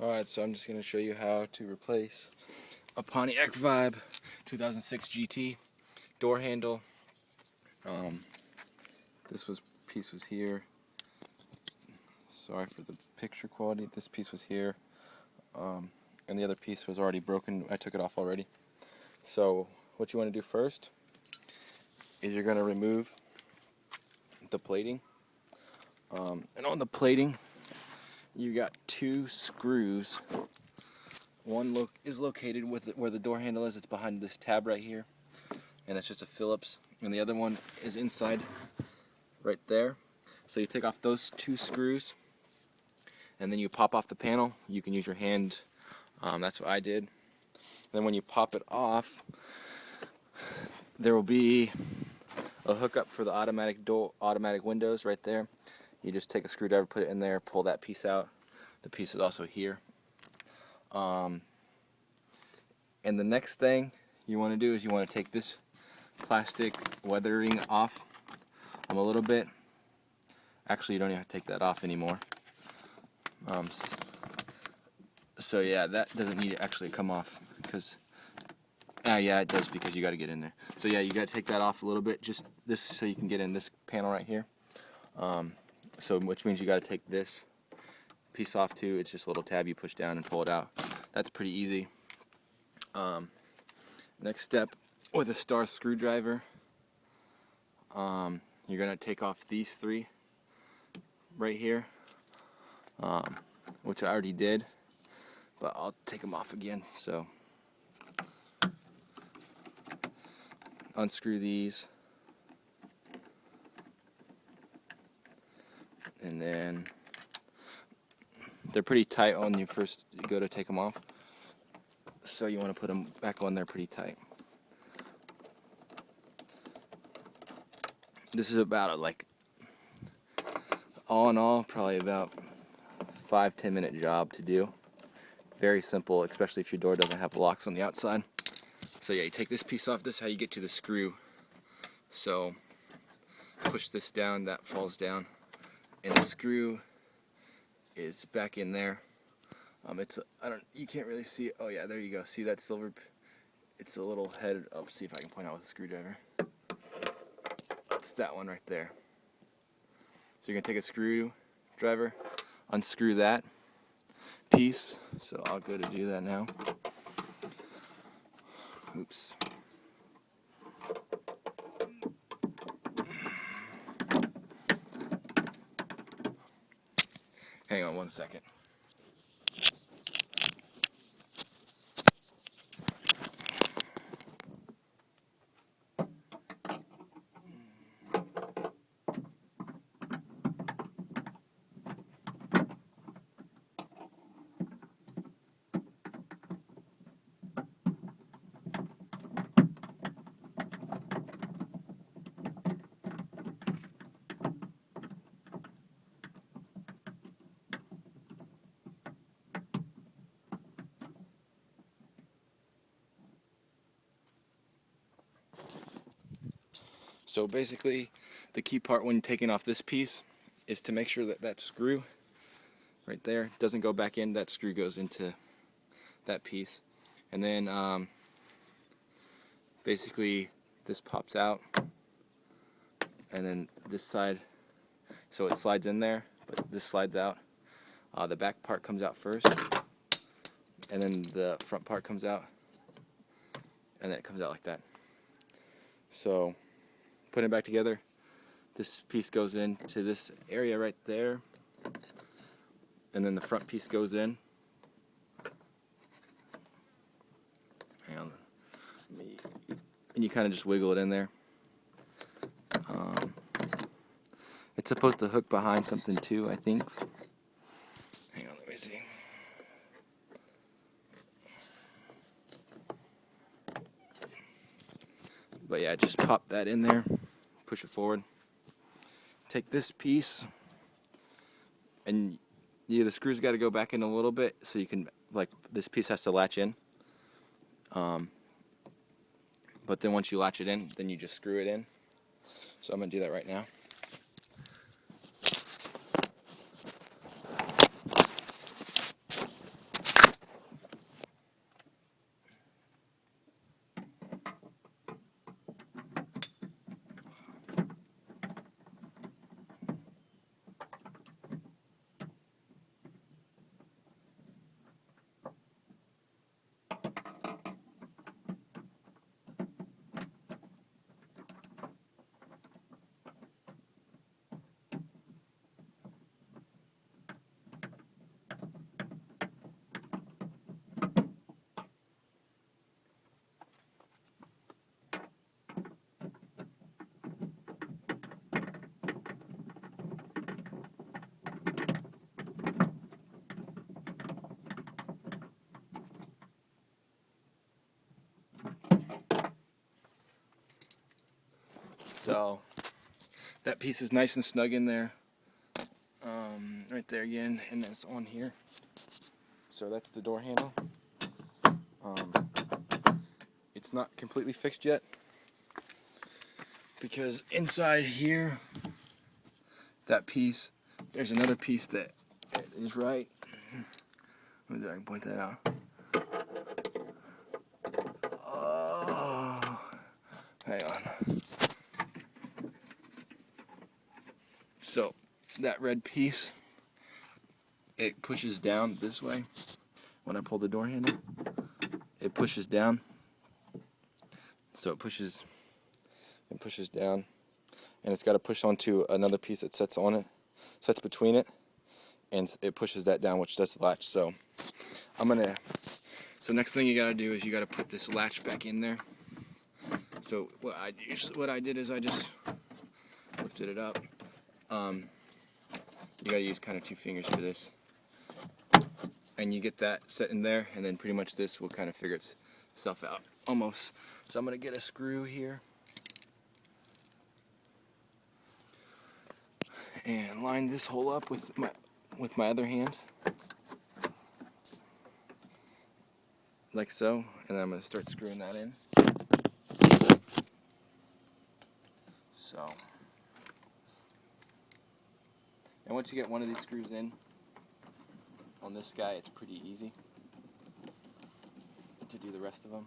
Alright, so I'm just going to show you how to replace a Pontiac Vibe 2006 GT door handle. This piece was here. Sorry for the picture quality. This piece was here. And the other piece was already broken. I took it off already. So what you want to do first is you're going to remove the plating. And on the plating, you got two screws. One is located where the door handle is. It's behind this tab right here, and it's just a Phillips. And the other one is inside right there. So you take off those two screws, and then you pop off the panel. You can use your hand. That's what I did. Then when you pop it off, there will be a hookup for the automatic windows right there. You just take a screwdriver, put it in there, pull that piece out. The piece is also here. And the next thing you want to do is you want to take this plastic weathering off a little bit. Actually, you don't even have to take that off anymore. So yeah, that doesn't need to actually come off because yeah, it does, because you got to get in there. So yeah, you got to take that off a little bit, just this, so you can get in this panel right here. So which means you got to take this piece off too. It's just a little tab you push down and pull it out. That's pretty easy. Next step, with a star screwdriver, you're gonna take off these three right here, which I already did, but I'll take them off again. So unscrew these, and then they're pretty tight when you first go to take them off, so you want to put them back on there pretty tight. This is about all in all, probably about 5-10 minute job to do. Very simple, especially if your door doesn't have locks on the outside. So yeah, you take this piece off. This is how you get to the screw. So push this down, that falls down, and the screw is back in there. You can't really see it. Oh yeah, there you go. See that silver? It's a little head up. See if I can point out with a screwdriver. It's that one right there. So you're gonna take a screwdriver, unscrew that piece. So I'll go to do that now. Oops. Hang on one second. So basically, the key part when taking off this piece is to make sure that that screw right there doesn't go back in. That screw goes into that piece. And then basically this pops out, and then this side, so it slides in there, but this slides out. The back part comes out first, and then the front part comes out, and then it comes out like that. So putting it back together, this piece goes into this area right there, and then the front piece goes in. Hang on. And you kind of just wiggle it in there. It's supposed to hook behind something too, I think. Hang on, let me see. But yeah, just pop that in there, push it forward. Take this piece, and the screws got to go back in a little bit, so you can, this piece has to latch in. But then once you latch it in, then you just screw it in. So I'm going to do that right now. So that piece is nice and snug in there. Right there again, and it's on here. So that's the door handle. It's not completely fixed yet because inside here, that piece, there's another piece that is right. Let me see if I can point that out. Oh, hang on. So that red piece, it pushes down this way. When I pull the door handle, it pushes down. So it pushes down, and it's got to push onto another piece that sets between it, and it pushes that down, which does the latch. So next thing you got to do is you got to put this latch back in there. So what I did is I just lifted it up. You got to use kind of 2 fingers for this. And you get that set in there, and then pretty much this will kind of figure itself out, almost. So I'm going to get a screw here and line this hole up with my other hand, like so, and then I'm going to start screwing that in. So, and once you get one of these screws in, on this guy, it's pretty easy to do the rest of them.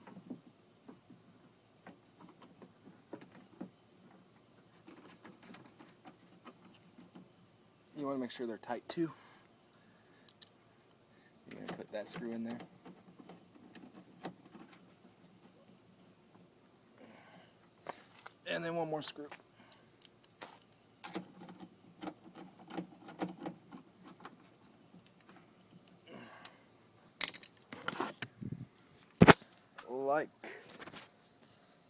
You want to make sure they're tight too. You're going to put that screw in there. And then one more screw. Like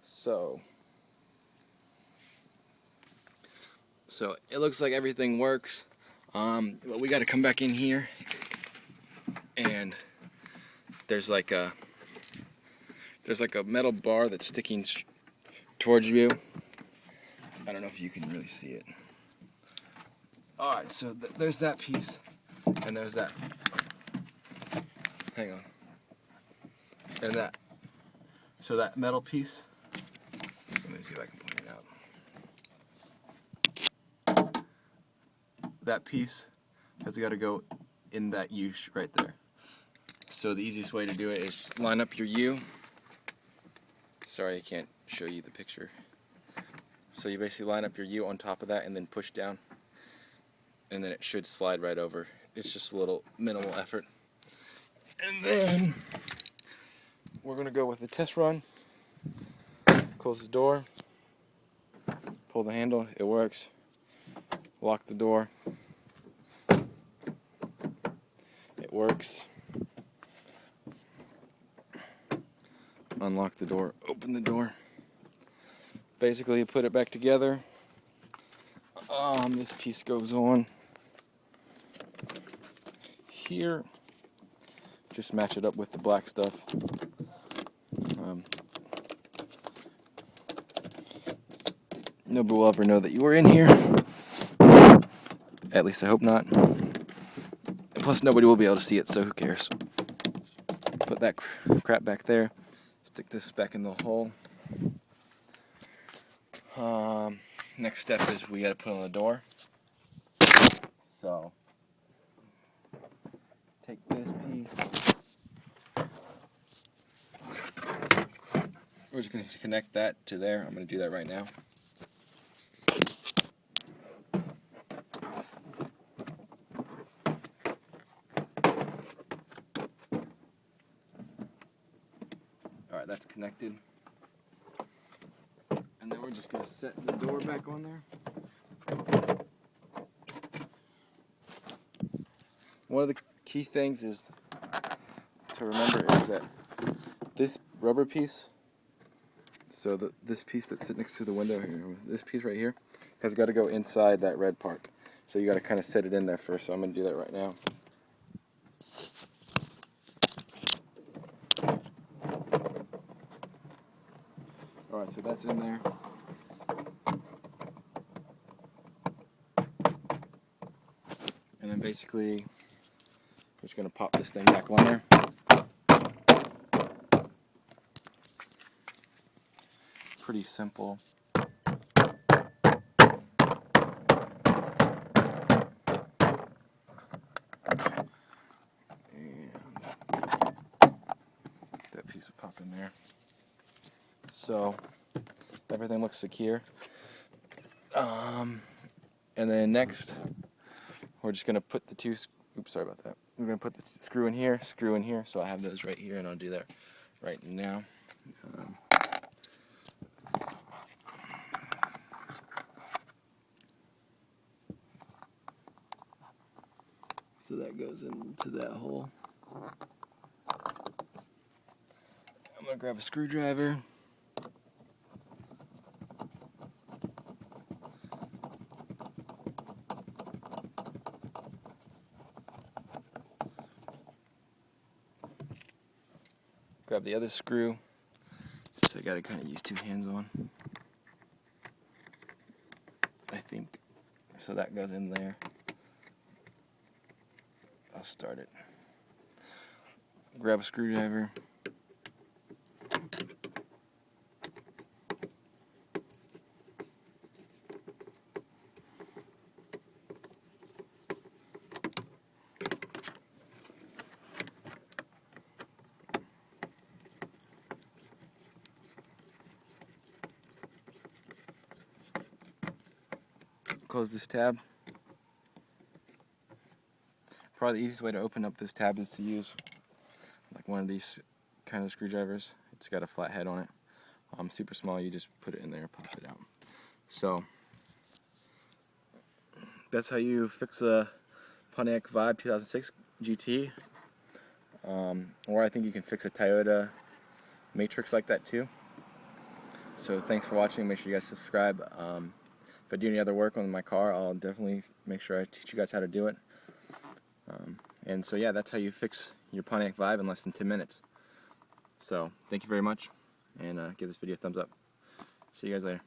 so. So it looks like everything works. But we got to come back in here, and there's like a metal bar that's sticking towards you. I don't know if you can really see it. All right, so there's that piece, and there's that. Hang on. And that. So that metal piece. Let me see if I can point it out. That piece has got to go in that U right there. So the easiest way to do it is line up your U. Sorry, I can't show you the picture. So you basically line up your U on top of that and then push down, and then it should slide right over. It's just a little minimal effort. And then we're going to go with the test run. Close the door, pull the handle, it works. Lock the door, it works. Unlock the door, open the door. Basically, you put it back together. This piece goes on here. Just match it up with the black stuff. Nobody will ever know that you were in here. At least I hope not. Plus, nobody will be able to see it, so who cares? Put that crap back there. Stick this back in the hole. Next step is we got to put on the door. So, take this piece. We're just going to connect that to there. I'm going to do that right now. Alright, that's connected. And then we're just going to set the door back on there. One of the key things is to remember is that this rubber piece, so this piece that's sitting next to the window here, this piece right here, has got to go inside that red part. So you got to kind of set it in there first. So I'm going to do that right now. Alright, so that's in there. And basically, we're just going to pop this thing back on there. Pretty simple. That piece will pop in there. So everything looks secure. And then next, we're just gonna put the two. Oops, sorry about that. We're gonna put the screw in here, So I have those right here, and I'll do that right now. So that goes into that hole. I'm gonna grab a screwdriver. Grab the other screw. So I gotta kind of use two hands on, I think. So that goes in there. I'll start it. Grab a screwdriver. Close this tab. Probably the easiest way to open up this tab is to use like one of these kind of screwdrivers. It's got a flat head on it. Super small, you just put it in there, pop it out. So that's how you fix a Pontiac Vibe 2006 GT. Or I think you can fix a Toyota Matrix like that too. So thanks for watching. Make sure you guys subscribe. If I do any other work on my car, I'll definitely make sure I teach you guys how to do it. And so yeah, that's how you fix your Pontiac Vibe in less than 10 minutes. So thank you very much, and give this video a thumbs up. See you guys later.